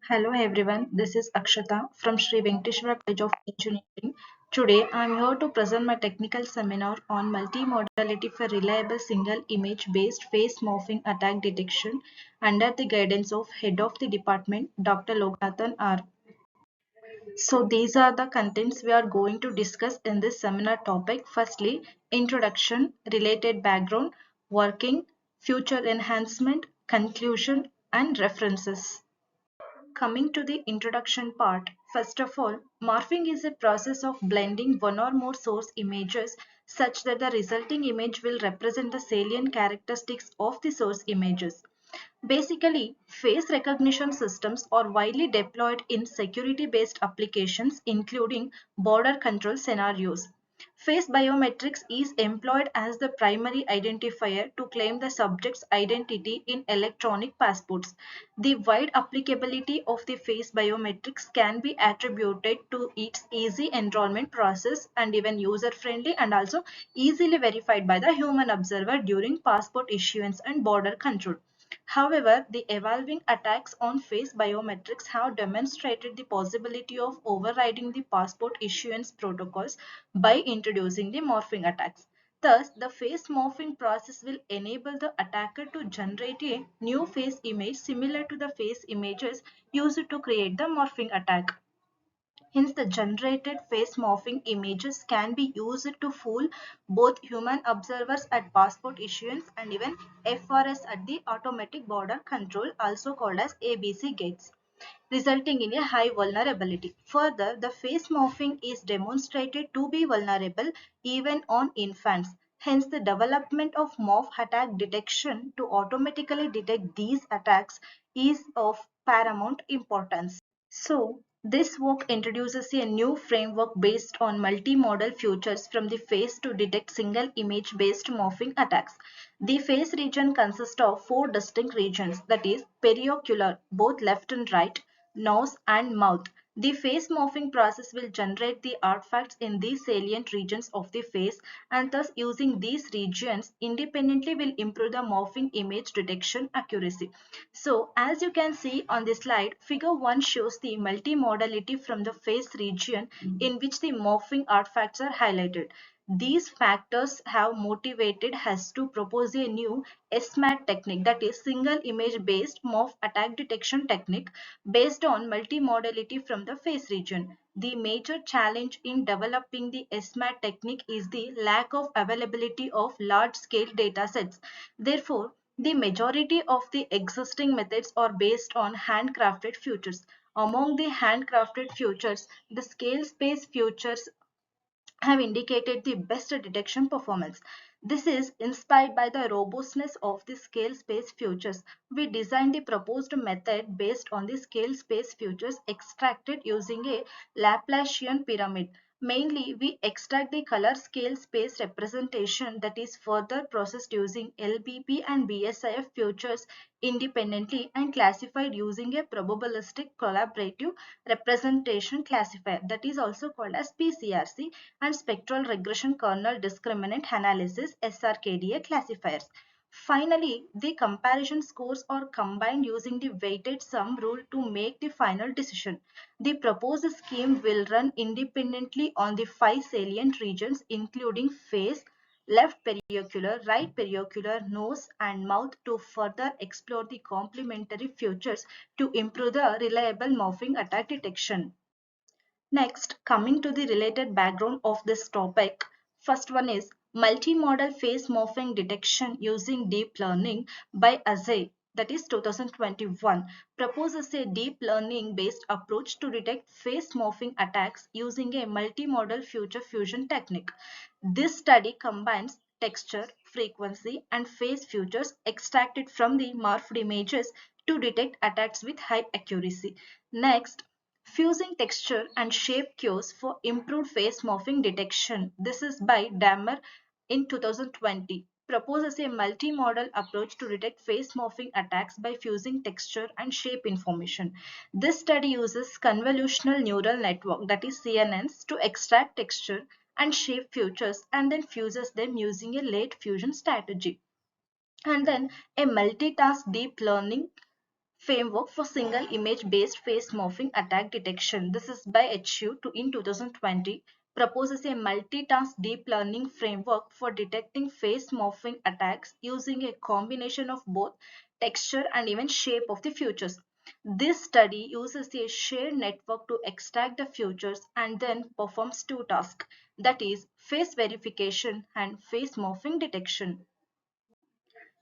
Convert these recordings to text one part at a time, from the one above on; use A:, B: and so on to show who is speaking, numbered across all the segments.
A: Hello everyone, this is Akshata from Sri Venkateshwara College of Engineering. Today I am here to present my technical seminar on multimodality for reliable single image based face morphing attack detection under the guidance of Head of the Department Dr. Lokathan R. So these are the contents we are going to discuss in this seminar topic. Firstly, introduction, related background, working, future enhancement, conclusion and references. Coming to the introduction part, first of all, morphing is a process of blending one or more source images such that the resulting image will represent the salient characteristics of the source images. Basically, face recognition systems are widely deployed in security-based applications, including border control scenarios. Face biometrics is employed as the primary identifier to claim the subject's identity in electronic passports. The wide applicability of the face biometrics can be attributed to its easy enrollment process and even user-friendly and also easily verified by the human observer during passport issuance and border control. However, the evolving attacks on face biometrics have demonstrated the possibility of overriding the passport issuance protocols by introducing the morphing attacks. Thus, the face morphing process will enable the attacker to generate a new face image similar to the face images used to create the morphing attack. Hence, the generated face morphing images can be used to fool both human observers at passport issuance and even FRS at the automatic border control, also called as ABC gates, resulting in a high vulnerability. Further, the face morphing is demonstrated to be vulnerable even on infants. Hence, the development of morph attack detection to automatically detect these attacks is of paramount importance. So, this work introduces a new framework based on multimodal features from the face to detect single image based morphing attacks. The face region consists of four distinct regions, that is periocular, both left and right, nose and mouth. The face morphing process will generate the artifacts in these salient regions of the face, and thus using these regions independently will improve the morphing image detection accuracy. So as you can see on the slide, figure 1 shows the multimodality from the face region in which the morphing artifacts are highlighted. These factors have motivated us to propose a new SMAT technique, that is single image based morph attack detection technique based on multimodality from the face region. The major challenge in developing the SMAT technique is the lack of availability of large scale data sets. Therefore, the majority of the existing methods are based on handcrafted features. Among the handcrafted features, the scale space features have indicated the best detection performance. This is inspired by the robustness of the scale space features. We designed the proposed method based on the scale space features extracted using a Laplacian pyramid. Mainly, we extract the color scale space representation that is further processed using LBP and BSIF features independently and classified using a probabilistic collaborative representation classifier, that is also called as PCRC, and spectral regression kernel discriminant analysis SRKDA classifiers. Finally, the comparison scores are combined using the weighted sum rule to make the final decision. The proposed scheme will run independently on the 5 salient regions including face, left periocular, right periocular, nose and mouth to further explore the complementary features to improve the reliable morphing attack detection. Next, coming to the related background of this topic, first one is multimodal face morphing detection using deep learning by Azay, that is 2021, proposes a deep learning based approach to detect face morphing attacks using a multimodal future fusion technique. This study combines texture, frequency, and phase features extracted from the morphed images to detect attacks with high accuracy. Next, fusing texture and shape cues for improved face morphing detection. This is by Dammer in 2020. Proposes a multimodal approach to detect face morphing attacks by fusing texture and shape information. This study uses convolutional neural network, that is CNNs, to extract texture and shape features and then fuses them using a late fusion strategy. And then a multitask deep learning framework for single image based face morphing attack detection. This is by HU in 2020 proposes a multitask deep learning framework for detecting face morphing attacks using a combination of both texture and even shape of the features. This study uses a shared network to extract the features and then performs two tasks, that is face verification and face morphing detection.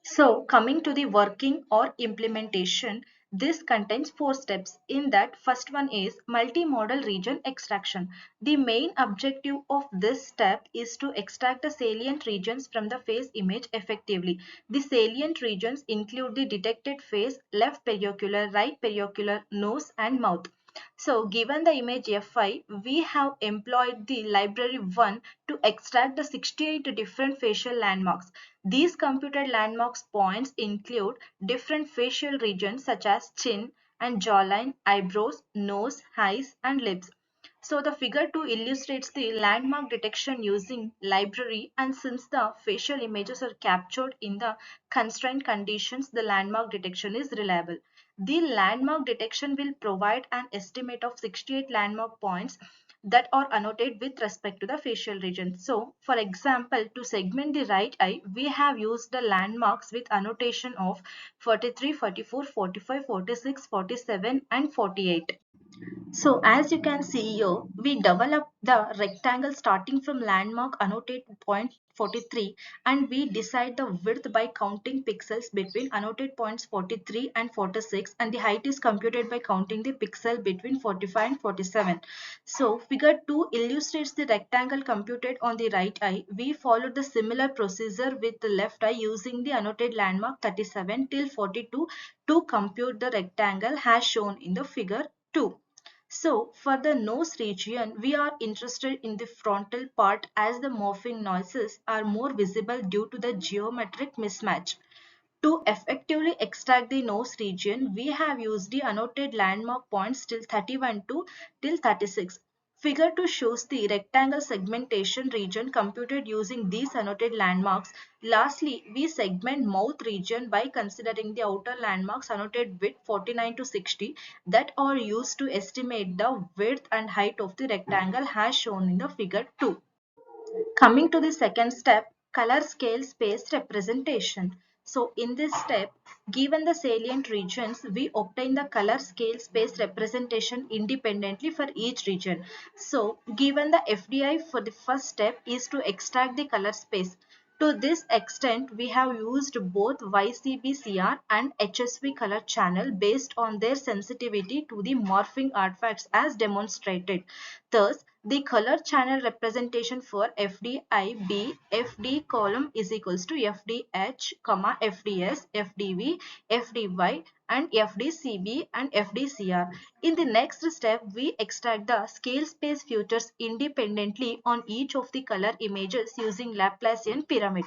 A: So coming to the working or implementation, this contains four steps. In that, first one is multimodal region extraction. The main objective of this step is to extract the salient regions from the face image effectively. The salient regions include the detected face, left periocular, right periocular, nose and mouth. So given the image Fi, we have employed the library 1 to extract the 68 different facial landmarks. These computed landmarks points include different facial regions such as chin and jawline, eyebrows, nose, eyes and lips. So the figure 2 illustrates the landmark detection using library, and since the facial images are captured in the constrained conditions, the landmark detection is reliable. The landmark detection will provide an estimate of 68 landmark points that are annotated with respect to the facial region. So, for example, to segment the right eye, we have used the landmarks with annotation of 43, 44, 45, 46, 47 and 48. So as you can see here, we develop the rectangle starting from landmark annotated point 43, and we decide the width by counting pixels between annotated points 43 and 46, and the height is computed by counting the pixel between 45 and 47. So figure 2 illustrates the rectangle computed on the right eye. We followed the similar procedure with the left eye using the annotated landmark 37 till 42 to compute the rectangle as shown in the figure 2. So for the nose region, we are interested in the frontal part as the morphing noises are more visible due to the geometric mismatch. To effectively extract the nose region, we have used the annotated landmark points till 31 to till 36. Figure 2 shows the rectangle segmentation region computed using these annotated landmarks. Lastly, we segment mouth region by considering the outer landmarks annotated with 49 to 60 that are used to estimate the width and height of the rectangle as shown in the figure 2. Coming to the second step, color scale space representation. So in this step, given the salient regions, we obtain the color scale space representation independently for each region. So given the FDI for the first step is to extract the color space. To this extent, we have used both YCbCR and HSV color channel based on their sensitivity to the morphing artifacts as demonstrated. Thus, the color channel representation for FDIB, FD column is equals to FDH, FDS, FDV, FDY and FDCB and FDCR. In the next step, we extract the scale space features independently on each of the color images using Laplacian pyramid.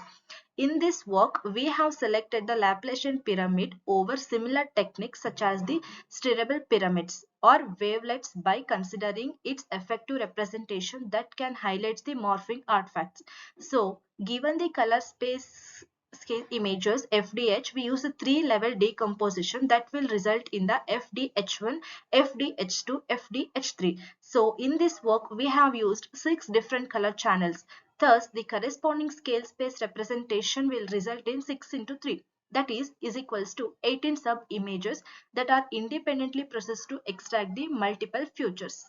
A: In this work, we have selected the Laplacian pyramid over similar techniques such as the steerable pyramids or wavelets by considering its effective representation that can highlight the morphing artifacts. So, given the color space scale images FDH, we use a three-level decomposition that will result in the FDH1, FDH2, FDH3. So, in this work, we have used 6 different color channels. Thus, the corresponding scale space representation will result in 6 into 3. That is equals to 18 sub-images that are independently processed to extract the multiple features.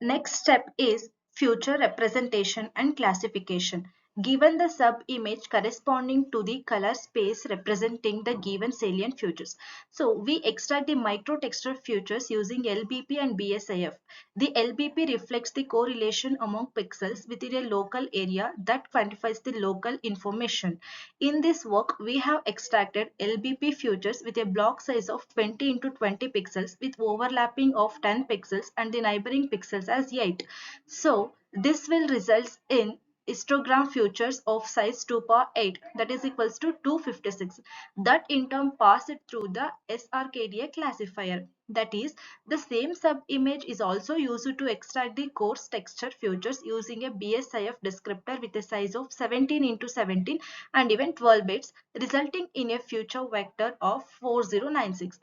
A: Next step is feature representation and classification. Given the sub-image corresponding to the color space representing the given salient features. So we extract the microtexture features using LBP and BSIF. The LBP reflects the correlation among pixels within a local area that quantifies the local information. In this work, we have extracted LBP features with a block size of 20 into 20 pixels with overlapping of 10 pixels and the neighboring pixels as 8. So this will result in histogram features of size 2 power 8, that is equals to 256, that in turn pass it through the SRKDA classifier. That is, the same sub-image is also used to extract the coarse texture features using a BSIF descriptor with a size of 17 into 17 and even 12 bits, resulting in a feature vector of 4096.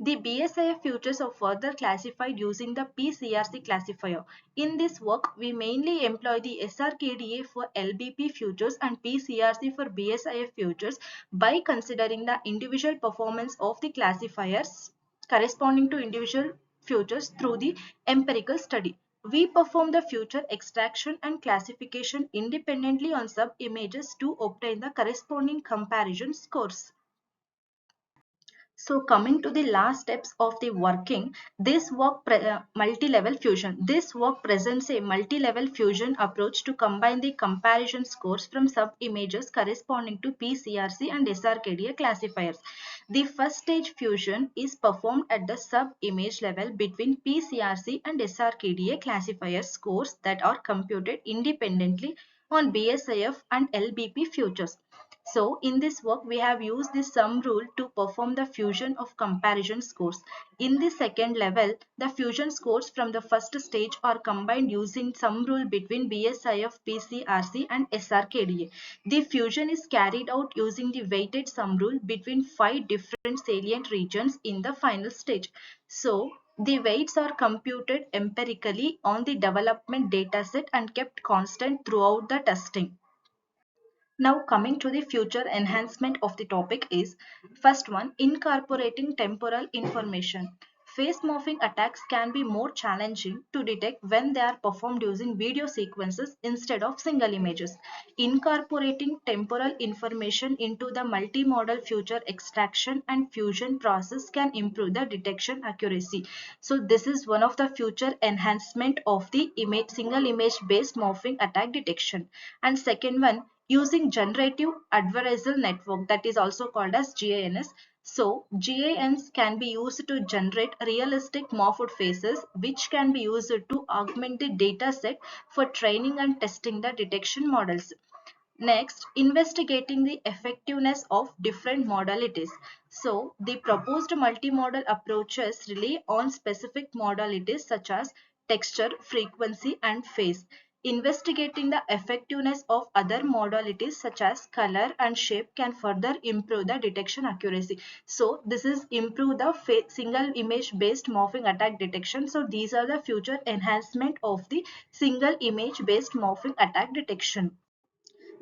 A: The BSIF futures are further classified using the PCRC classifier. In this work, we mainly employ the SRKDA for LBP futures and PCRC for BSIF futures by considering the individual performance of the classifiers corresponding to individual futures through the empirical study. We perform the future extraction and classification independently on sub-images to obtain the corresponding comparison scores. So coming to the last steps of the working, multi-level fusion. This work presents a multi-level fusion approach to combine the comparison scores from sub-images corresponding to PCRC and SRKDA classifiers. The first stage fusion is performed at the sub-image level between PCRC and SRKDA classifier scores that are computed independently on BSIF and LBP futures. So in this work, we have used the sum rule to perform the fusion of comparison scores. In the second level, the fusion scores from the first stage are combined using sum rule between BSIF, PCRC and SRKDA. The fusion is carried out using the weighted sum rule between 5 different salient regions in the final stage. So the weights are computed empirically on the development dataset and kept constant throughout the testing. Now coming to the future enhancement of the topic is first one, incorporating temporal information. Face morphing attacks can be more challenging to detect when they are performed using video sequences instead of single images. Incorporating temporal information into the multimodal feature extraction and fusion process can improve the detection accuracy. So this is one of the future enhancement of the single image based morphing attack detection. And second one, using generative adversarial network, that is also called as GANs. So GANs can be used to generate realistic morphed faces which can be used to augment the data set for training and testing the detection models. Next, investigating the effectiveness of different modalities. So, the proposed multimodal approaches rely on specific modalities such as texture, frequency, and phase. Investigating the effectiveness of other modalities such as color and shape can further improve the detection accuracy. So, this is improve the single image based morphing attack detection. So, these are the future enhancement of the single image based morphing attack detection.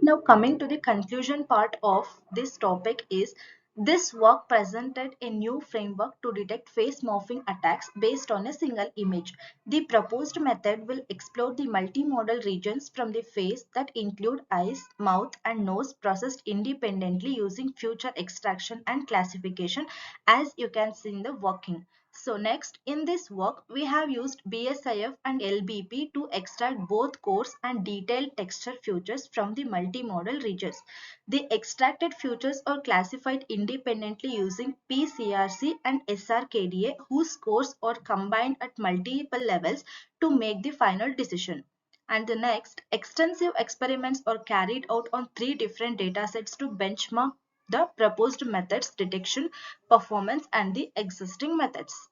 A: Now coming to the conclusion part of this topic is this work presented a new framework to detect face morphing attacks based on a single image. The proposed method will explore the multimodal regions from the face that include eyes, mouth and nose processed independently using feature extraction and classification, as you can see in the working. So next, in this work, we have used BSIF and LBP to extract both coarse and detailed texture features from the multimodal regions. The extracted features are classified independently using PCRC and SRKDA, whose scores are combined at multiple levels to make the final decision. And the next, extensive experiments are carried out on 3 different datasets to benchmark the proposed methods, detection, performance, and the existing methods.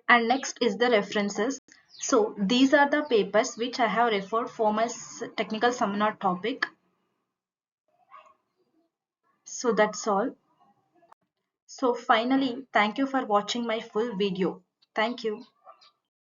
A: And next is the references. So these are the papers which I have referred for my technical seminar topic. So that's all. So finally, thank you for watching my full video. Thank you.